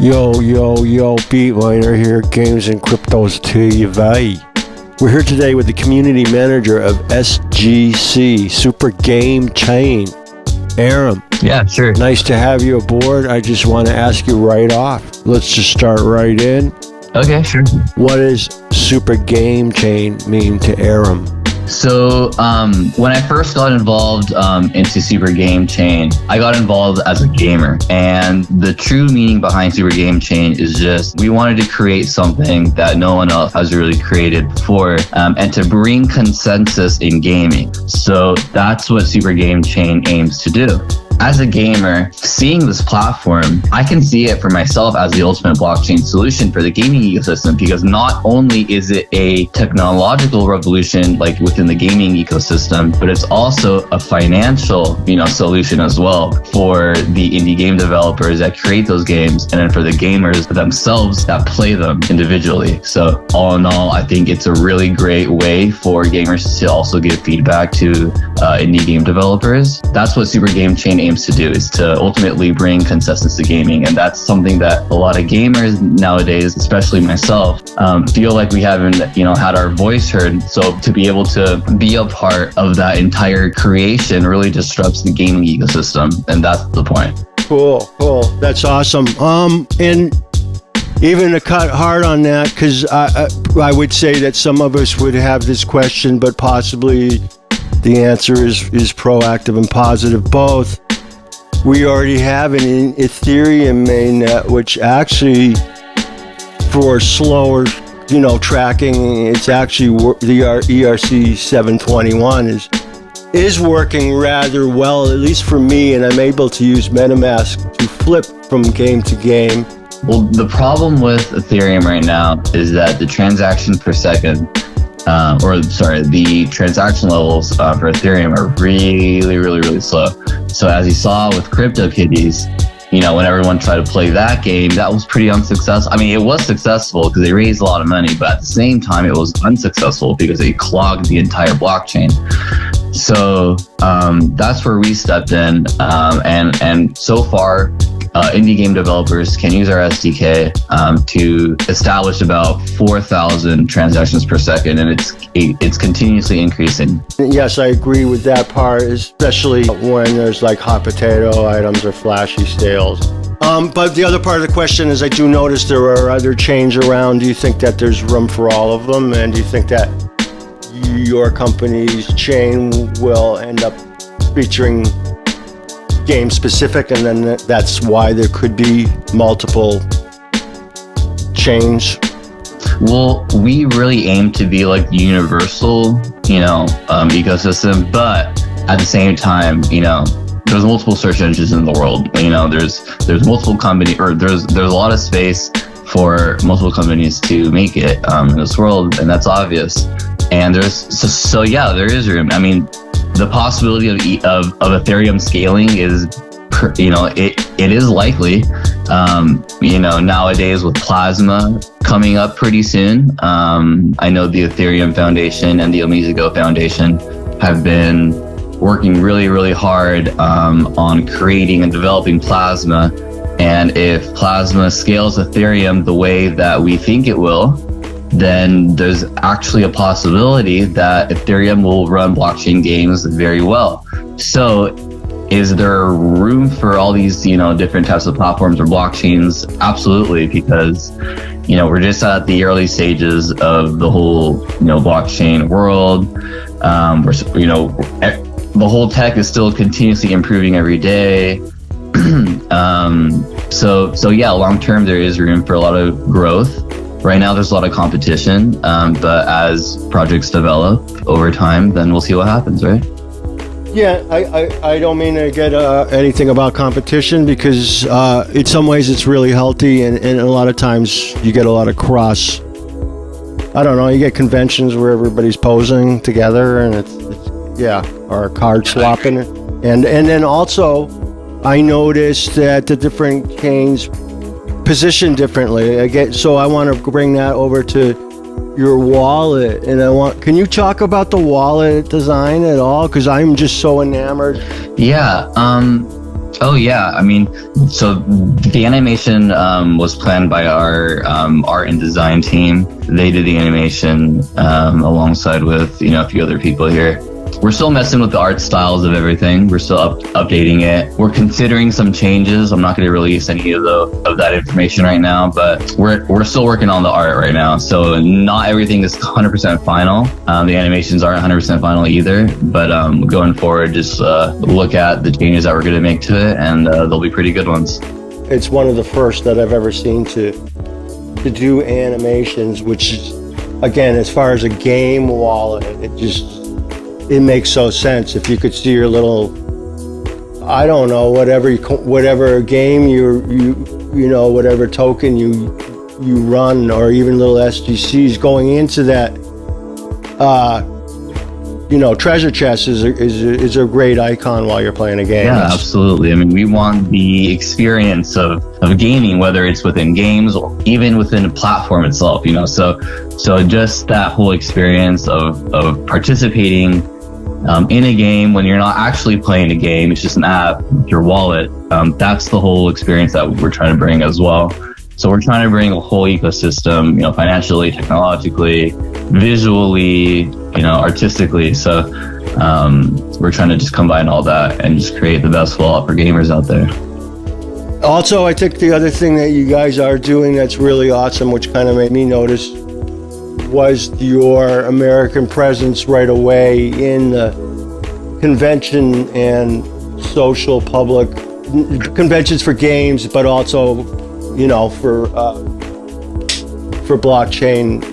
Yo, Beatminer here, Games and Cryptos TV. We're here today with the community manager of SGC, Super Game Chain, Aram. Yeah, sure. Nice to have you aboard. I just want to ask you right off. Let's just start right in. Okay, sure. What does Super Game Chain mean to Aram? So when I first got involved into Super Game Chain, I got involved as a gamer. And the true meaning behind Super Game Chain is just we wanted to create something that no one else has really created before, and to bring consensus in gaming. So that's what Super Game Chain aims to do. As a gamer, seeing this platform, I can see it for myself as the ultimate blockchain solution for the gaming ecosystem, because not only is it a technological revolution like within the gaming ecosystem, but it's also a financial, solution as well for the indie game developers that create those games, and then for the gamers themselves that play them individually. So all in all, I think it's a really great way for gamers to also give feedback to indie game developers. That's what Super Game Chain aims to do, is to ultimately bring consensus to gaming. And that's something that a lot of gamers nowadays, especially myself, feel like we haven't, had our voice heard. So to be able to be a part of that entire creation really disrupts the gaming ecosystem. And that's the point. Cool. That's awesome. And even to cut hard on that, because I would say that some of us would have this question, but possibly the answer is proactive and positive both. We already have an Ethereum mainnet, which actually, for slower, tracking, it's actually the ERC 721 is working rather well, at least for me, and I'm able to use MetaMask to flip from game to game. Well, the problem with Ethereum right now is that the transaction per second, the transaction levels for Ethereum are really slow. So as you saw with CryptoKitties, when everyone tried to play that game, that was pretty unsuccessful. I mean, it was successful because they raised a lot of money, but at the same time, it was unsuccessful because they clogged the entire blockchain. So that's where we stepped in, and so far, indie game developers can use our SDK to establish about 4,000 transactions per second, and it's continuously increasing. Yes, I agree with that part, especially when there's like hot potato items or flashy sales. But the other part of the question is, I do notice there are other chains around. Do you think that there's room for all of them, and do you think that your company's chain will end up featuring game specific, and then that's why there could be multiple chains? Well, we really aim to be like the universal, ecosystem, but at the same time, there's multiple search engines in the world. There's multiple companies, or there's a lot of space for multiple companies to make it in this world, and that's obvious. And there is room. I mean, the possibility of Ethereum scaling is, it is likely. Nowadays with Plasma coming up pretty soon, I know the Ethereum Foundation and the Amizigo Foundation have been working really hard on creating and developing Plasma. And if Plasma scales Ethereum the way that we think it will, then there's actually a possibility that Ethereum will run blockchain games very well. So is there room for all these, different types of platforms or blockchains? Absolutely, because, we're just at the early stages of the whole, blockchain world. The whole tech is still continuously improving every day. So yeah, long term, there is room for a lot of growth. Right now, there's a lot of competition, but as projects develop over time, then we'll see what happens, right? Yeah, I don't mean to get anything about competition, because in some ways it's really healthy, and a lot of times you get a lot of you get conventions where everybody's posing together, and it's or card swapping. And then also, I noticed that the different chains position differently. So I want to bring that over to your wallet, and can you talk about the wallet design at all? Because I'm just so enamored. Yeah, Oh yeah, I mean, so the animation was planned by our art and design team. They did the animation alongside with a few other people here. We're still messing with the art styles of everything. We're still updating it. We're considering some changes. I'm not going to release any of that information right now, but we're still working on the art right now. So not everything is 100% final. The animations aren't 100% final either. But going forward, just look at the changes that we're going to make to it, and they'll be pretty good ones. It's one of the first that I've ever seen to do animations, which is, again, as far as a game wallet, it makes so sense. If you could see your little, I don't know, whatever game whatever token you run, or even little SGCs going into that, treasure chest is a great icon while you're playing a game. Yeah, absolutely. I mean, we want the experience of gaming, whether it's within games or even within the platform itself, so just that whole experience of participating in a game when you're not actually playing a game, it's just an app, your wallet. That's the whole experience that we're trying to bring as well. So we're trying to bring a whole ecosystem, financially, technologically, visually, artistically. So we're trying to just combine all that and just create the best wallet for gamers out there. Also, I think the other thing that you guys are doing that's really awesome, which kind of made me notice, was your American presence right away in the convention and social public conventions for games, but also, for blockchain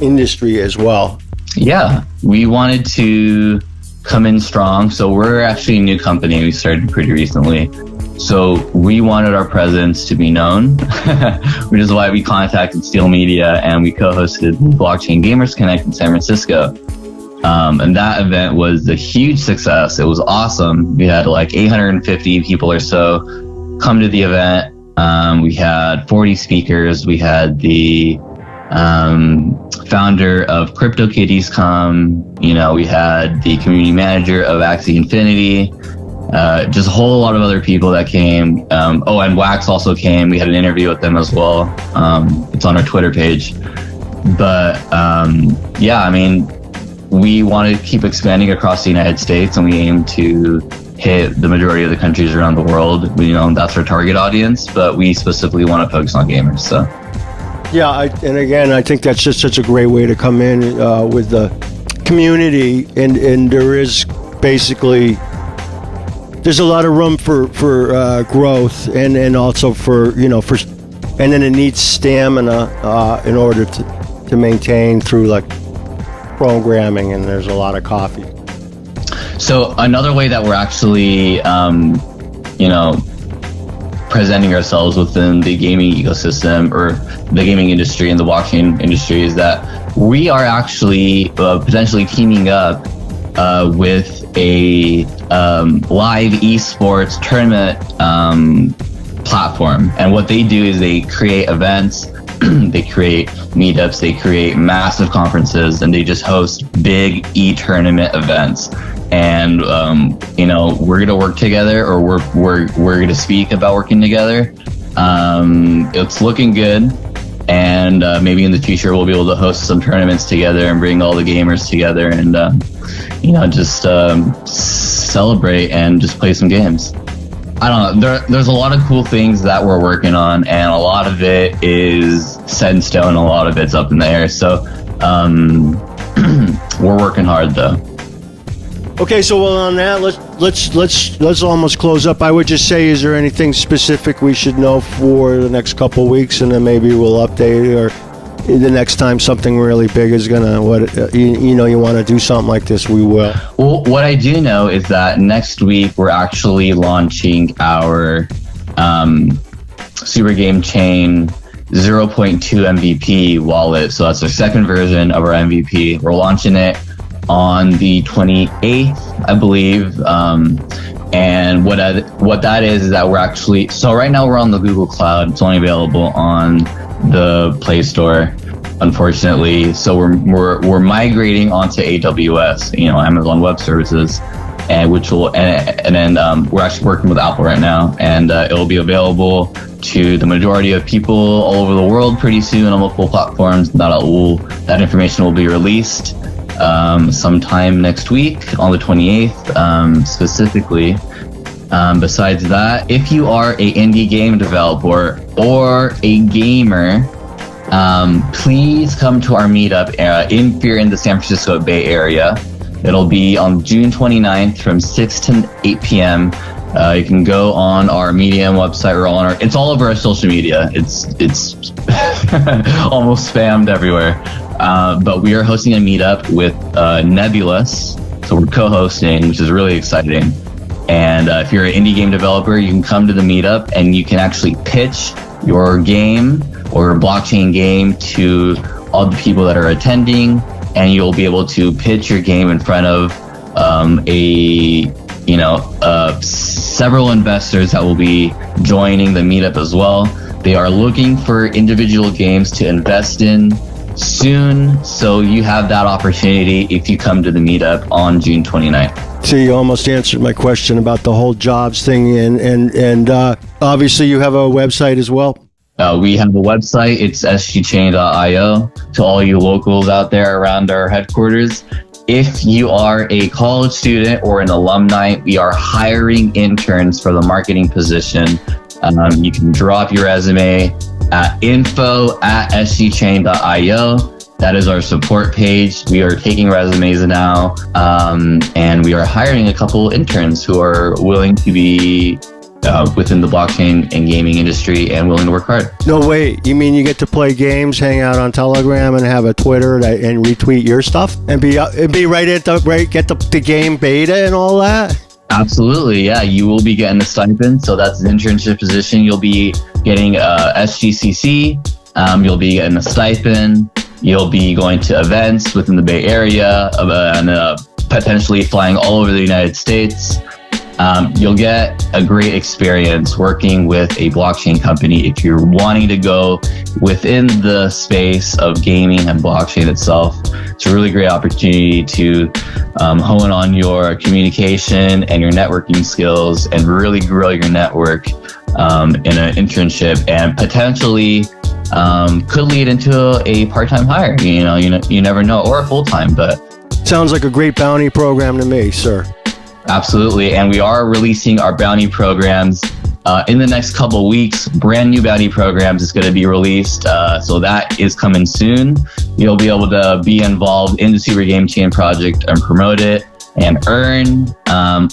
industry as well. Yeah, we wanted to come in strong. So we're actually a new company. We started pretty recently. So we wanted our presence to be known, which is why we contacted Steel Media and we co-hosted Blockchain Gamers Connect in San Francisco. And that event was a huge success. It was awesome. We had like 850 people or so come to the event. We had 40 speakers. We had the founder of CryptoKitties come. We had the community manager of Axie Infinity. Just a whole lot of other people that came. And Wax also came. We had an interview with them as well. It's on our Twitter page. But we want to keep expanding across the United States, and we aim to hit the majority of the countries around the world. That's our target audience, but we specifically want to focus on gamers. So. Yeah, I think that's just such a great way to come in with the community, and there is basically. There's a lot of room for growth, and also for and then it needs stamina in order to maintain through like programming, and there's a lot of coffee. So another way that we're actually presenting ourselves within the gaming ecosystem or the gaming industry and the blockchain industry is that we are actually potentially teaming up with a live esports tournament platform. And what they do is they create events, they create meetups, they create massive conferences, and they just host big e-tournament events. And we're gonna work together, or we're gonna speak about working together. It's looking good, and maybe in the future we'll be able to host some tournaments together and bring all the gamers together and just celebrate and just play some games. I don't know. There's a lot of cool things that we're working on, and a lot of it is set in stone. A lot of it's up in the air. So we're working hard though. Okay, so on that, let's almost close up. I would just say, is there anything specific we should know for the next couple of weeks, and then maybe we'll update, or the next time something really big is gonna you want to do something like this, we will. Well, what I do know is that next week we're actually launching our Super Game Chain 0.2 MVP wallet. So that's our second version of our MVP. We're launching it on the 28th, I believe. And what that is that we're actually, so right now we're on the Google Cloud. It's only available on the Play Store, unfortunately. So we're migrating onto AWS, Amazon Web Services. and then we're actually working with Apple right now, and it will be available to the majority of people all over the world pretty soon on multiple platforms. That information will be released sometime next week on the 28th, specifically. Besides that, if you are a indie game developer or a gamer, please come to our meetup if you're in the San Francisco Bay Area. It'll be on June 29th from 6 to 8 p.m. You can go on our Medium website or it's all over our social media. It's almost spammed everywhere. But we are hosting a meetup with Nebulous. So we're co-hosting, which is really exciting. And if you're an indie game developer, you can come to the meetup and you can actually pitch your game or your blockchain game to all the people that are attending, and you'll be able to pitch your game in front of several investors that will be joining the meetup as well. They are looking for individual games to invest in soon, so you have that opportunity if you come to the meetup on June 29th. So you almost answered my question about the whole jobs thing, and obviously you have a website as well. We have a website. It's sgchain.io. To all you locals out there around our headquarters, if you are a college student or an alumni, we are hiring interns for the marketing position. You can drop your resume at info@sgchain.io. That is our support page. We are taking resumes now, and we are hiring a couple interns who are willing to be within the blockchain and gaming industry and willing to work hard. No way. You mean you get to play games, hang out on Telegram, and have a Twitter and retweet your stuff, and be right at get the game beta and all that? Absolutely, yeah. You will be getting a stipend, so that's an internship position. You'll be getting SGCC. You'll be getting a stipend. You'll be going to events within the Bay Area and potentially flying all over the United States. You'll get a great experience working with a blockchain company if you're wanting to go within the space of gaming and blockchain itself. It's a really great opportunity to hone on your communication and your networking skills and really grow your network in an internship, and potentially could lead into a part-time hire. You never know, or a full-time. But sounds like a great bounty program to me, sir. Absolutely, and we are releasing our bounty programs in the next couple of weeks. Brand new bounty programs is going to be released, so that is coming soon. You'll be able to be involved in the Super Game Chain project and promote it and earn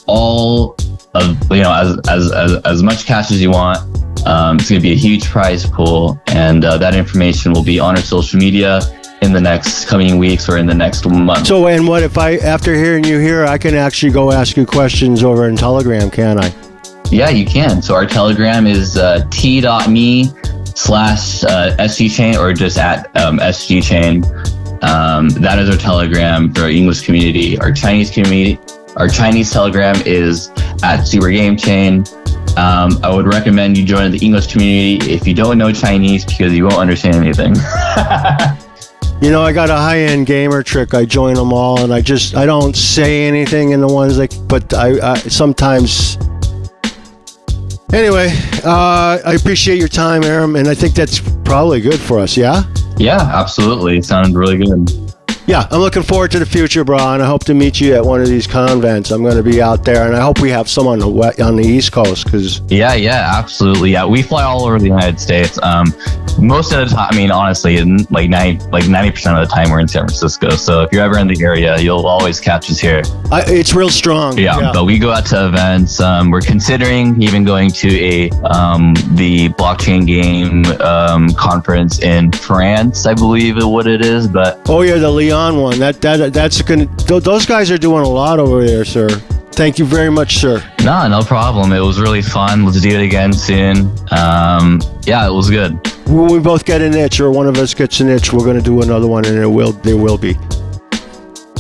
all of as much cash as you want. It's going to be a huge prize pool, and that information will be on our social media in the next coming weeks or in the next month. So, and what if after hearing you here, I can actually go ask you questions over in Telegram, can I? Yeah, you can. So our Telegram is t.me/sgchain or just at sgchain. That is our Telegram for our English community. Our Chinese Telegram is at Super Game Chain. I would recommend you join the English community if you don't know Chinese, because you won't understand anything. I got a high-end gamer trick. I join them all, and I don't say anything in the ones but I sometimes. Anyway, I appreciate your time, Aram, and I think that's probably good for us. Yeah. Yeah, absolutely. It sounded really good. Yeah, I'm looking forward to the future, bro, and I hope to meet you at one of these convents. I'm going to be out there, and I hope we have some on the East Coast, because... Yeah, absolutely. Yeah, we fly all over the United States. Most of the time, honestly, like 90% of the time, we're in San Francisco. So if you're ever in the area, you'll always catch us here. It's real strong. Yeah, but we go out to events. We're considering even going to the blockchain game conference in France, I believe is what it is. But oh yeah, the Lyon one. That's gonna. Those guys are doing a lot over there, sir. Thank you very much, sir. No problem. It was really fun. Let's do it again soon. Yeah, it was good. When we both get an itch, or one of us gets an itch, we're going to do another one, and there will be.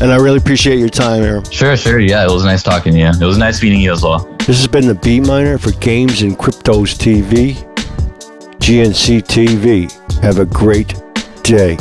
And I really appreciate your time, Aram. Sure. Yeah, it was nice talking to you. It was nice meeting you as well. This has been the Beat Miner for Games and Cryptos TV. GnCtv. Have a great day.